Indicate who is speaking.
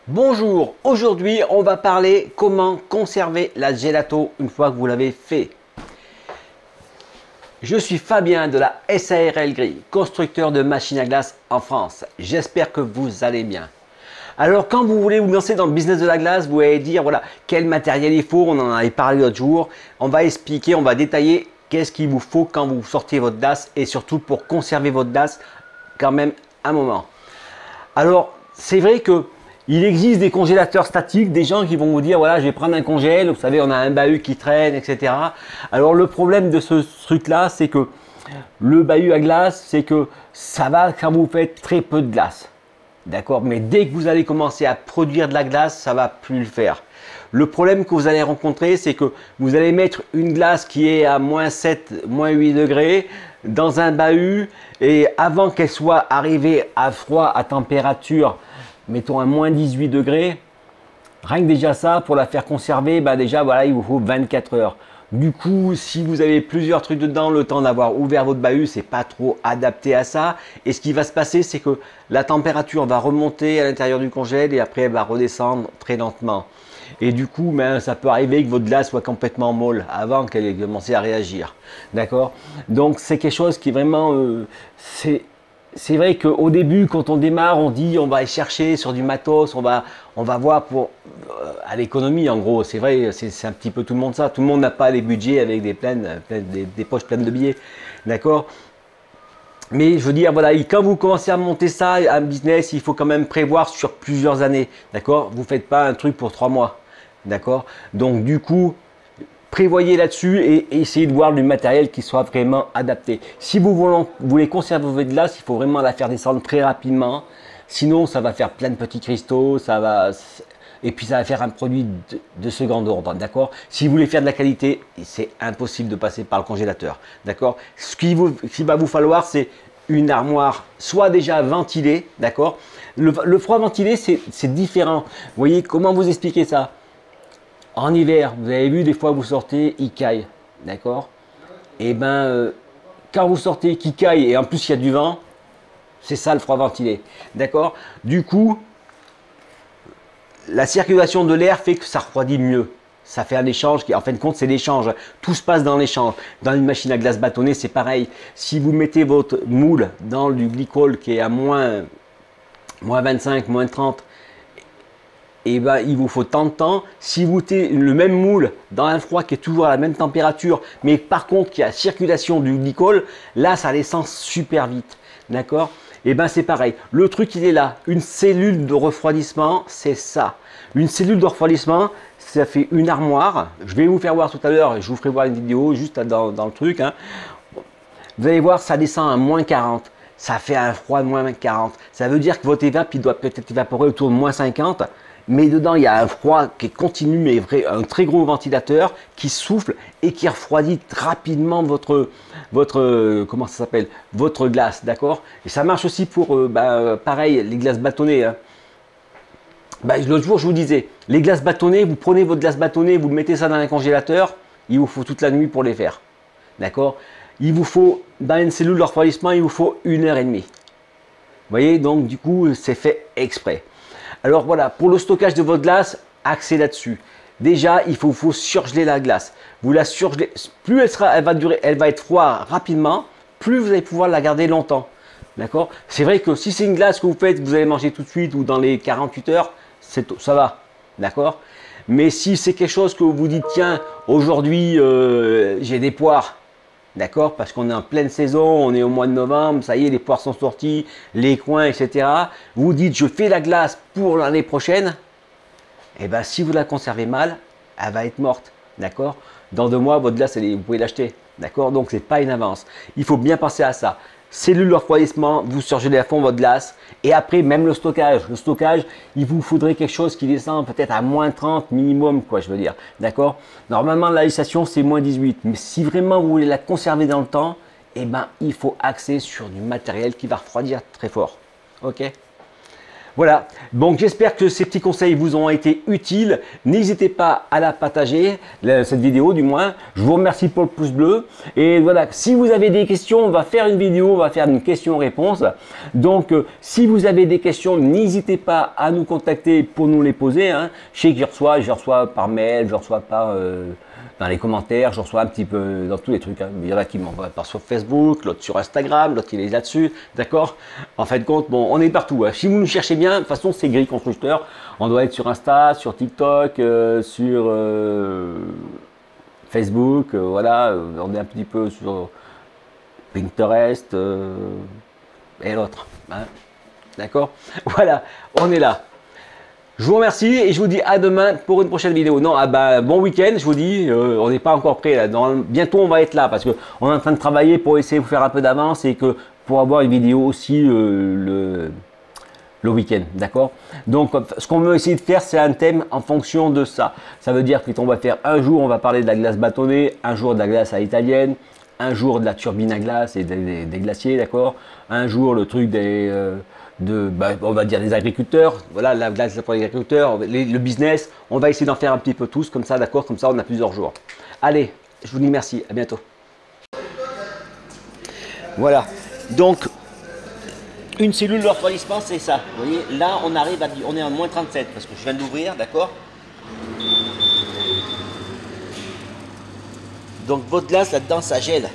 Speaker 1: Bonjour, aujourd'hui on va parler comment conserver la gelato une fois que vous l'avez fait. Je suis Fabien de la SARL Grille, constructeur de machines à glace en France. J'espère que vous allez bien. Alors quand vous voulez vous lancer dans le business de la glace, vous allez dire voilà quel matériel il faut, on en avait parlé l'autre jour. On va expliquer, on va détailler qu'est-ce qu'il vous faut quand vous sortez votre glace et surtout pour conserver votre glace quand même un moment. Alors c'est vrai que il existe des congélateurs statiques, des gens qui vont vous dire voilà je vais prendre un congèle, vous savez on a un bahut qui traîne, etc. Alors le problème de ce truc là c'est que le bahut à glace c'est que ça va quand vous faites très peu de glace. D'accord, mais dès que vous allez commencer à produire de la glace, ça va plus le faire. Le problème que vous allez rencontrer, c'est que vous allez mettre une glace qui est à moins 7, moins 8 degrés dans un bahut et avant qu'elle soit arrivée à froid, à température, mettons à moins 18 degrés, rien que déjà ça, pour la faire conserver, déjà voilà, il vous faut 24 heures. Du coup, si vous avez plusieurs trucs dedans, le temps d'avoir ouvert votre bahut, c'est pas trop adapté à ça. Et ce qui va se passer, c'est que la température va remonter à l'intérieur du congèle et après elle va redescendre très lentement. Et du coup, ça peut arriver que votre glace soit complètement molle avant qu'elle ait commencé à réagir. D'accord? Donc c'est quelque chose qui est vraiment... c'est vrai qu'au début, quand on démarre, on dit on va aller chercher sur du matos, on va voir pour à l'économie en gros. C'est vrai, c'est un petit peu tout le monde ça. Tout le monde n'a pas les budgets avec des poches pleines de billets, d'accord. Mais je veux dire, voilà, quand vous commencez à monter ça, un business, il faut quand même prévoir sur plusieurs années, d'accord. Vous ne faites pas un truc pour 3 mois, d'accord. Donc du coup, prévoyez là-dessus et essayez de voir du matériel qui soit vraiment adapté. Si vous voulez conserver votre glace, il faut vraiment la faire descendre très rapidement. Sinon, ça va faire plein de petits cristaux, et puis ça va faire un produit de second ordre, d'accord. Si vous voulez faire de la qualité, c'est impossible de passer par le congélateur, d'accord. Ce qu'il va vous falloir, c'est une armoire soit déjà ventilée, d'accord. Le froid ventilé, c'est différent. Vous voyez, comment vous expliquer ça? En hiver, vous avez vu, des fois vous sortez, il caille, d'accord. Et quand vous sortez, qu'il caille, et en plus il y a du vent, c'est ça le froid ventilé, d'accord. Du coup, la circulation de l'air fait que ça refroidit mieux. Ça fait un échange qui, en fin de compte, c'est l'échange. Tout se passe dans l'échange. Dans une machine à glace bâtonnée, c'est pareil. Si vous mettez votre moule dans du glycol qui est à moins 25, moins 30, il vous faut tant de temps. Si vous mettez le même moule dans un froid qui est toujours à la même température, mais par contre qui a circulation du glycol, là ça descend super vite. D'accord? C'est pareil. Le truc il est là. Une cellule de refroidissement, c'est ça. Une cellule de refroidissement, ça fait une armoire. Je vais vous faire voir tout à l'heure, je vous ferai voir une vidéo juste dans le truc. Vous allez voir, ça descend à moins 40. Ça fait un froid de moins 40. Ça veut dire que votre évap, il doit peut-être évaporer autour de moins 50. Mais dedans, il y a un froid qui est continu, mais vrai, un très gros ventilateur qui souffle et qui refroidit rapidement votre comment ça s'appelle, votre glace, d'accord. Et ça marche aussi pour, pareil, les glaces bâtonnées. L'autre jour, je vous disais, les glaces bâtonnées, vous prenez votre glace bâtonnée, vous mettez ça dans un congélateur, il vous faut toute la nuit pour les faire, d'accord. Il vous faut, dans une cellule de refroidissement, il vous faut 1 heure et demie. Vous voyez, donc du coup, c'est fait exprès. Alors voilà, pour le stockage de votre glace, axez là-dessus. Déjà, il faut surgeler la glace. Vous la surgelez, plus elle va être froide rapidement, plus vous allez pouvoir la garder longtemps. D'accord? C'est vrai que si c'est une glace que vous faites, vous allez manger tout de suite ou dans les 48 heures, ça va. D'accord? Mais si c'est quelque chose que vous vous dites, tiens, aujourd'hui, j'ai des poires. D'accord? Parce qu'on est en pleine saison, on est au mois de novembre, ça y est, les poires sont sorties, les coins, etc. Vous dites, je fais la glace pour l'année prochaine. Si vous la conservez mal, elle va être morte. D'accord? Dans 2 mois, votre glace, vous pouvez l'acheter. D'accord? Donc, ce n'est pas une avance. Il faut bien penser à ça. Cellule de refroidissement, vous surgelez à fond votre glace. Et après, même le stockage. Le stockage, il vous faudrait quelque chose qui descend peut-être à moins 30 minimum, quoi, je veux dire. D'accord? Normalement, la législation, c'est moins 18. Mais si vraiment vous voulez la conserver dans le temps, il faut axer sur du matériel qui va refroidir très fort. Ok? Voilà, donc j'espère que ces petits conseils vous ont été utiles. N'hésitez pas à la partager, cette vidéo du moins. Je vous remercie pour le pouce bleu. Et voilà, si vous avez des questions, on va faire une vidéo, on va faire une question-réponse. Donc, si vous avez des questions, n'hésitez pas à nous contacter pour nous les poser. Hein. Je sais que je reçois par mail, je reçois par... dans les commentaires, je reçois un petit peu dans tous les trucs. Hein. Il y en a qui m'envoient par sur Facebook, l'autre sur Instagram, l'autre il est là-dessus, d'accord. En fin de compte, bon, on est partout. Hein. Si vous nous cherchez bien, de toute façon, c'est Gris Constructeur. On doit être sur Insta, sur TikTok, sur Facebook, voilà. On est un petit peu sur Pinterest et l'autre. Hein. D'accord. Voilà, on est là. Je vous remercie et je vous dis à demain pour une prochaine vidéo. Non, bon week-end, je vous dis, on n'est pas encore prêt là. Bientôt on va être là parce qu'on est en train de travailler pour essayer de vous faire un peu d'avance et que pour avoir une vidéo aussi le week-end, d'accord. Donc ce qu'on veut essayer de faire, c'est un thème en fonction de ça. Ça veut dire qu'on va faire un jour, on va parler de la glace bâtonnée, un jour de la glace à l'italienne, un jour de la turbine à glace et des glaciers, d'accord. Un jour le truc on va dire des agriculteurs, voilà, la glace pour les agriculteurs, le business, on va essayer d'en faire un petit peu tous, comme ça, d'accord, comme ça on a plusieurs jours. Allez, je vous dis merci, à bientôt. Voilà, donc, une cellule de refroidissement, c'est ça, vous voyez, là on arrive on est en moins 37, parce que je viens de l'ouvrir, d'accord. Donc votre glace là-dedans, ça gèle.